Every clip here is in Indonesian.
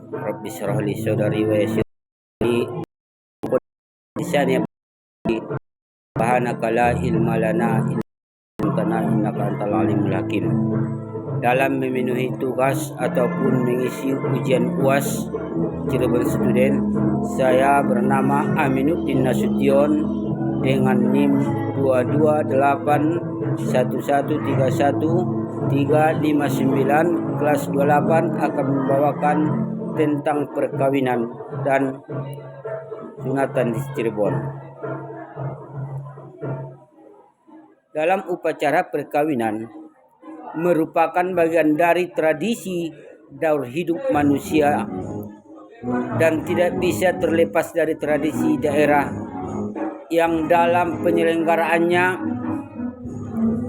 Rabbi shrah li sadri wa yassir li lisani subhanaka la ilma lana illa innaka antal alimul hakim. Dalam memenuhi tugas ataupun mengisi ujian UAS Cirebon Student, saya bernama Aminuddin Nasution dengan NIM 2281131 kelas 28 akan membawakan tentang perkawinan dan sunatan di Cirebon. Dalam upacara perkawinan merupakan bagian dari tradisi daur hidup manusia dan tidak bisa terlepas dari tradisi daerah yang dalam penyelenggaraannya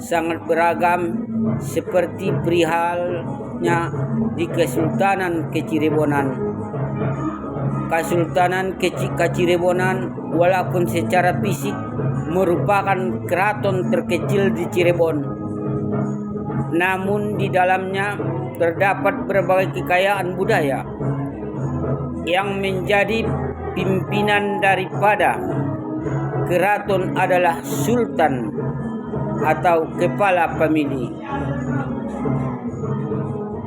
sangat beragam, seperti perihalnya di Kesultanan Kecirebonan. Kesultanan Kecirebonan walaupun secara fisik merupakan keraton terkecil di Cirebon, namun di dalamnya terdapat berbagai kekayaan budaya yang menjadi pimpinan daripada keraton adalah sultan atau kepala famili.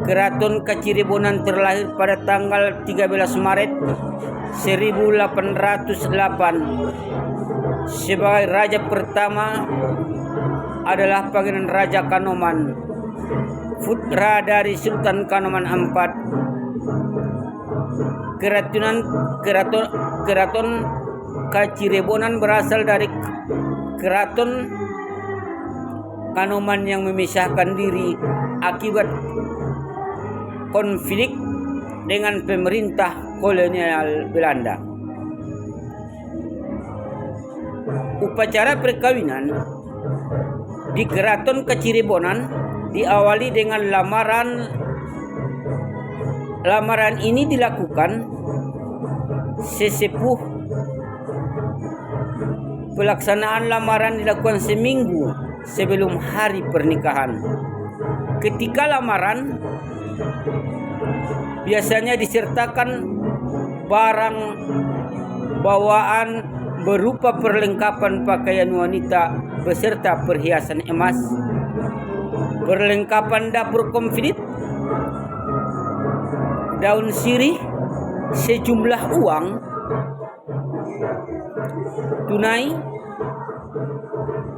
Keraton Kecirebonan terlahir pada tanggal 13 Maret 1808. Sebagai raja pertama adalah Pangeran Raja Kanoman, putra dari Sultan Kanoman IV. Keraton Kecirebonan berasal dari Keraton Kanoman yang memisahkan diri akibat konflik dengan pemerintah kolonial Belanda. Upacara perkawinan di Keraton Kecirebonan diawali dengan lamaran. Lamaran ini dilakukan sesepuh. Pelaksanaan lamaran dilakukan seminggu sebelum hari pernikahan. Ketika lamaran biasanya disertakan barang bawaan berupa perlengkapan pakaian wanita beserta perhiasan emas, perlengkapan dapur komplit, daun sirih, sejumlah uang tunai.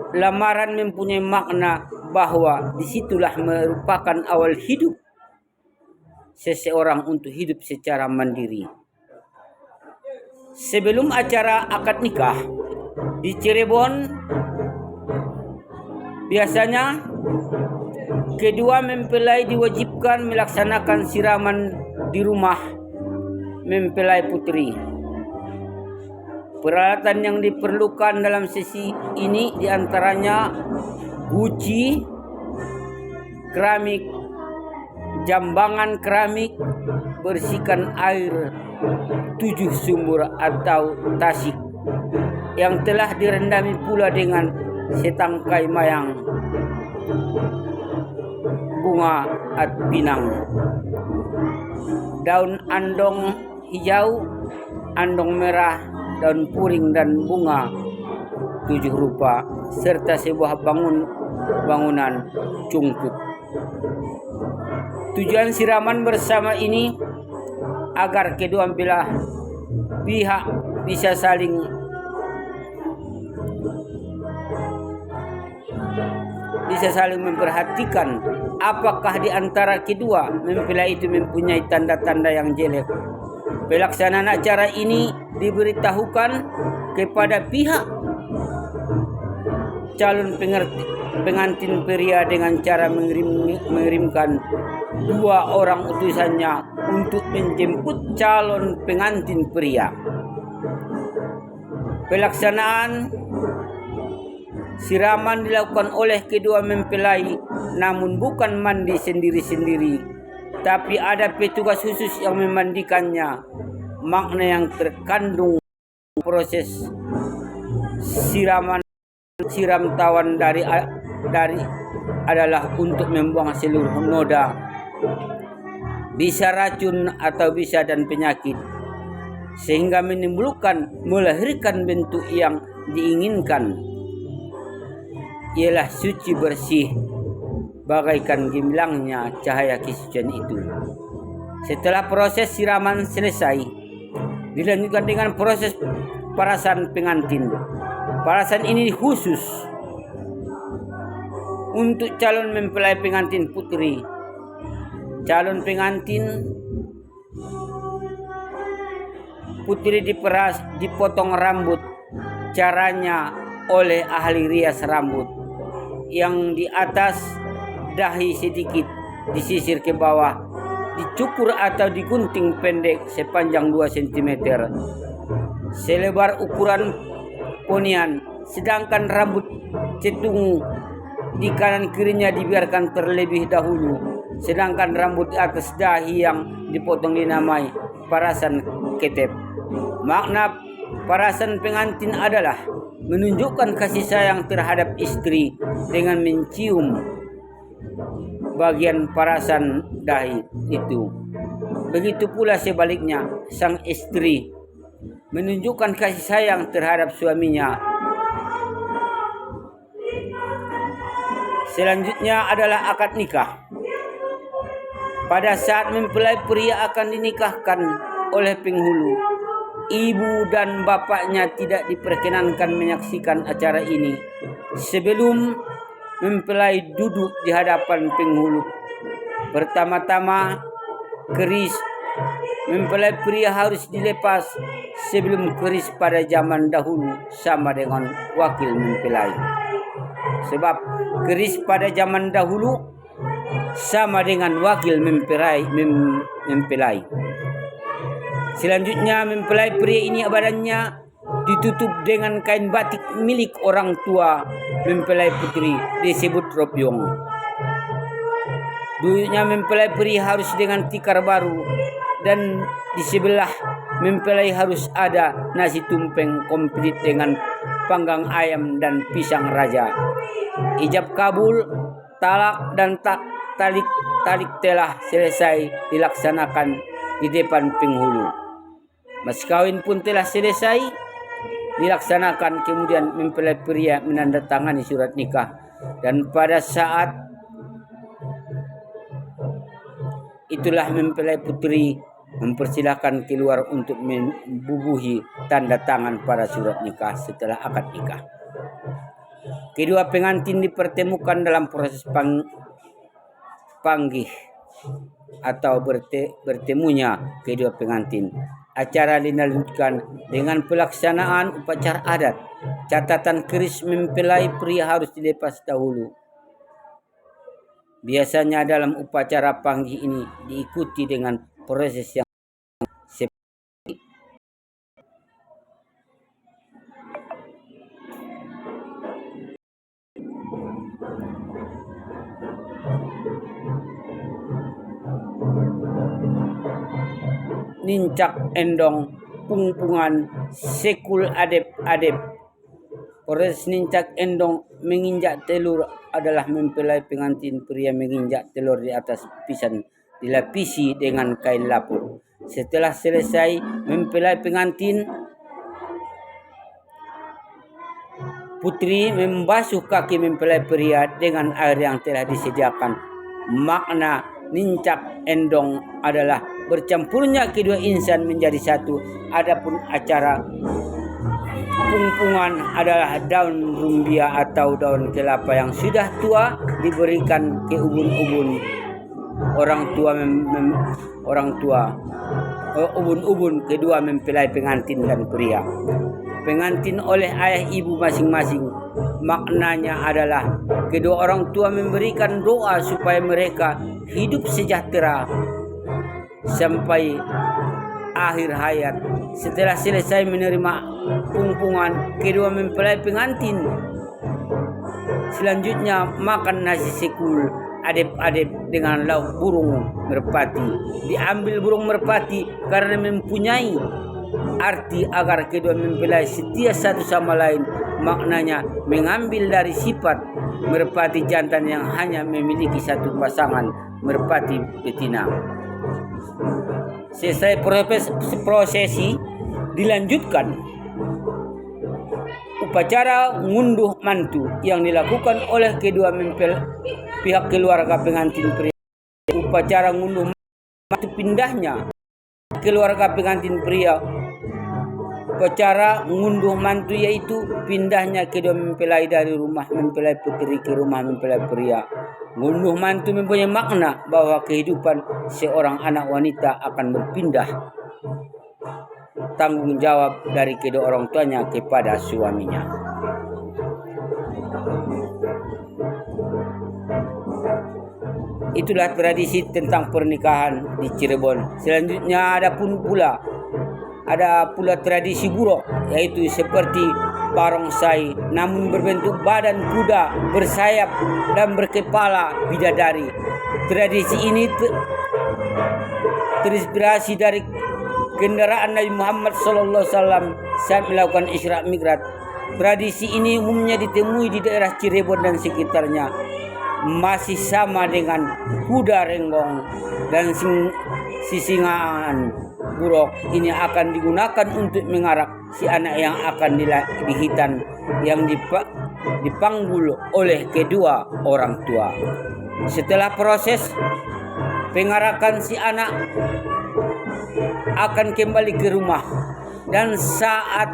Lamaran mempunyai makna bahwa disitulah merupakan awal hidup seseorang untuk hidup secara mandiri. Sebelum acara akad nikah di Cirebon, biasanya kedua mempelai diwajibkan melaksanakan siraman di rumah mempelai putri. Peralatan yang diperlukan dalam sesi ini diantaranya guci, keramik, jambangan keramik, bersihkan air 7 sumur atau tasik yang telah direndami pula dengan setangkai mayang, bunga pinang, daun andong hijau, andong merah, daun puring dan bunga 7 rupa, serta sebuah bangunan cungkup. Tujuan siraman bersama ini agar kedua belah pihak bisa saling memperhatikan apakah di antara kedua mempelai itu mempunyai tanda-tanda yang jelek. Pelaksanaan acara ini diberitahukan kepada pihak calon pengantin pria dengan cara mengirimkan 2 orang utusannya untuk menjemput calon pengantin pria. Pelaksanaan siraman dilakukan oleh kedua mempelai, namun bukan mandi sendiri-sendiri, tapi ada petugas khusus yang memandikannya. Makna yang terkandung proses siram tawan dari adalah untuk membuang seluruh noda bisa racun atau bisa dan penyakit, sehingga melahirkan bentuk yang diinginkan. Ialah suci bersih, bagaikan gemilangnya cahaya kesucian itu. Setelah proses siraman selesai, dilanjutkan dengan proses parasan pengantin. Parasan ini khusus untuk calon mempelai pengantin putri. Calon pengantin putri diperas, dipotong rambut. Caranya oleh ahli rias rambut. Yang di atas dahi sedikit disisir ke bawah, dicukur atau digunting pendek sepanjang 2 cm selebar ukuran ponian, sedangkan rambut cetung di kanan kirinya dibiarkan terlebih dahulu, sedangkan rambut di atas dahi yang dipotong dinamai parasan ketep. Makna parasan pengantin adalah menunjukkan kasih sayang terhadap istri dengan mencium bagian parasan dahi itu. Begitu pula sebaliknya, sang istri menunjukkan kasih sayang terhadap suaminya. Selanjutnya adalah akad nikah. Pada saat mempelai pria akan dinikahkan oleh penghulu, ibu dan bapaknya tidak diperkenankan menyaksikan acara ini sebelum mempelai duduk di hadapan penghulu. Pertama-tama, keris mempelai pria harus dilepas sebelum keris pada zaman dahulu sama dengan wakil mempelai. Sebab keris pada zaman dahulu sama dengan wakil mempelai. Selanjutnya, mempelai pria ini badannya ditutup dengan kain batik milik orang tua mempelai putri, disebut robyong. Duduknya mempelai pria harus dengan tikar baru, dan di sebelah mempelai harus ada nasi tumpeng komplit dengan panggang ayam dan pisang raja. Ijab kabul, talak dan talik telah selesai dilaksanakan di depan penghulu. Mas kawin pun telah selesai dilaksanakan, kemudian mempelai pria menandatangani surat nikah, dan pada saat itulah mempelai putri mempersilahkan keluar untuk membubuhi tanda tangan pada surat nikah. Setelah akad nikah, kedua pengantin dipertemukan dalam proses panggih atau bertemunya kedua pengantin. Acara dilanjutkan dengan pelaksanaan upacara adat. Catatan keris mempelai pria harus dilepas dahulu. Biasanya dalam upacara panggih ini diikuti dengan proses yang seperti nincak endong, pungpungan, sekul adep. Proses nincak endong menginjak telur adalah mempelai pengantin pria menginjak telur di atas pisan dilapisi dengan kain lapuk. Setelah selesai, mempelai pengantin putri membasuh kaki mempelai pria dengan air yang telah disediakan. Makna nincak endong adalah bercampurnya kedua insan menjadi satu. Adapun acara pungpungan adalah daun rumbia atau daun kelapa yang sudah tua diberikan ke ubun-ubun ubun-ubun kedua mempelai pengantin dan pria. Pengantin oleh ayah ibu masing-masing. Maknanya adalah kedua orang tua memberikan doa supaya mereka hidup sejahtera sampai akhir hayat. Setelah selesai menerima pungpungan kedua mempelai pengantin, selanjutnya makan nasi sekul adep-adep dengan lauk burung merpati. Diambil burung merpati karena mempunyai arti agar kedua mempelai setia satu sama lain. Maknanya mengambil dari sifat merpati jantan yang hanya memiliki satu pasangan merpati betina. Selesai prosesi, dilanjutkan upacara ngunduh mantu yang dilakukan oleh kedua pihak keluarga pengantin pria. Upacara ngunduh mantu pindahnya keluarga pengantin pria. Upacara ngunduh mantu yaitu pindahnya kedua mempelai dari rumah mempelai putri ke rumah mempelai pria. Ngunduh mantu mempunyai makna bahwa kehidupan seorang anak wanita akan berpindah tanggung jawab dari kedua orang tuanya kepada suaminya. Itulah tradisi tentang pernikahan di Cirebon. Selanjutnya ada pula tradisi buruk, yaitu seperti barongsai namun berbentuk badan kuda, bersayap dan berkepala bidadari. Tradisi ini terinspirasi dari kendaraan Nabi Muhammad SAW saat melakukan Isra Mi'raj. Tradisi ini umumnya ditemui di daerah Cirebon dan sekitarnya. Masih sama dengan kuda renggong dan sisingaan buruk. Ini akan digunakan untuk mengarak si anak yang akan dihitan yang dipanggul oleh kedua orang tua. Setelah proses pengarakan, si anak akan kembali ke rumah dan saat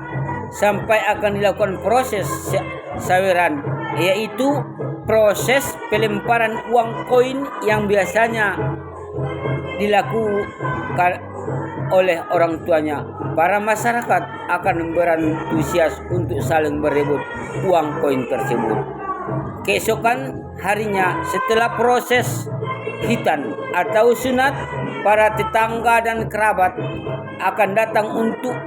sampai akan dilakukan proses saweran, yaitu proses pelemparan uang koin yang biasanya dilakukan oleh orang tuanya. Para masyarakat akan berantusias untuk saling berebut uang koin tersebut. Keesokan harinya setelah proses hitan atau sunat, para tetangga dan kerabat akan datang untuk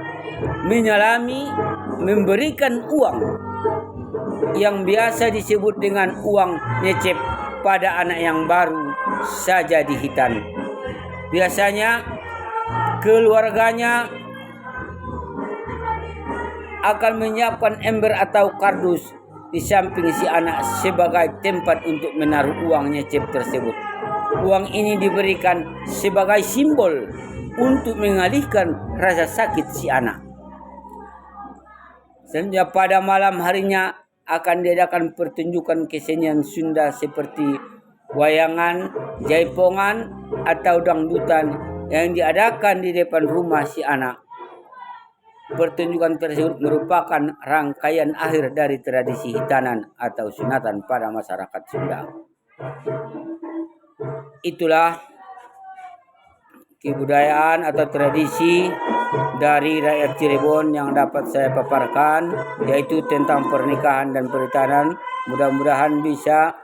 menyalami, memberikan uang yang biasa disebut dengan uang nyecep pada anak yang baru saja dihitan. Biasanya keluarganya akan menyiapkan ember atau kardus di samping si anak sebagai tempat untuk menaruh uang nyecep tersebut. Uang ini diberikan sebagai simbol untuk mengalihkan rasa sakit si anak. Selanjutnya pada malam harinya akan diadakan pertunjukan kesenian Sunda seperti wayangan, jaipongan, atau dangdutan yang diadakan di depan rumah si anak. Pertunjukan tersebut merupakan rangkaian akhir dari tradisi hitanan atau sunatan pada masyarakat Sunda. Itulah kebudayaan atau tradisi dari rakyat Cirebon yang dapat saya paparkan, yaitu tentang pernikahan dan perhitanan. Mudah-mudahan bisa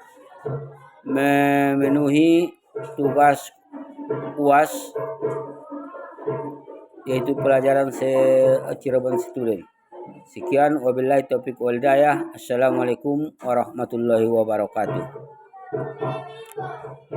memenuhi tugas UAS, yaitu pelajaran Cirebon Student. Sekian, wabillahi taufiq wal hidayah. Assalamualaikum warahmatullahi wabarakatuh.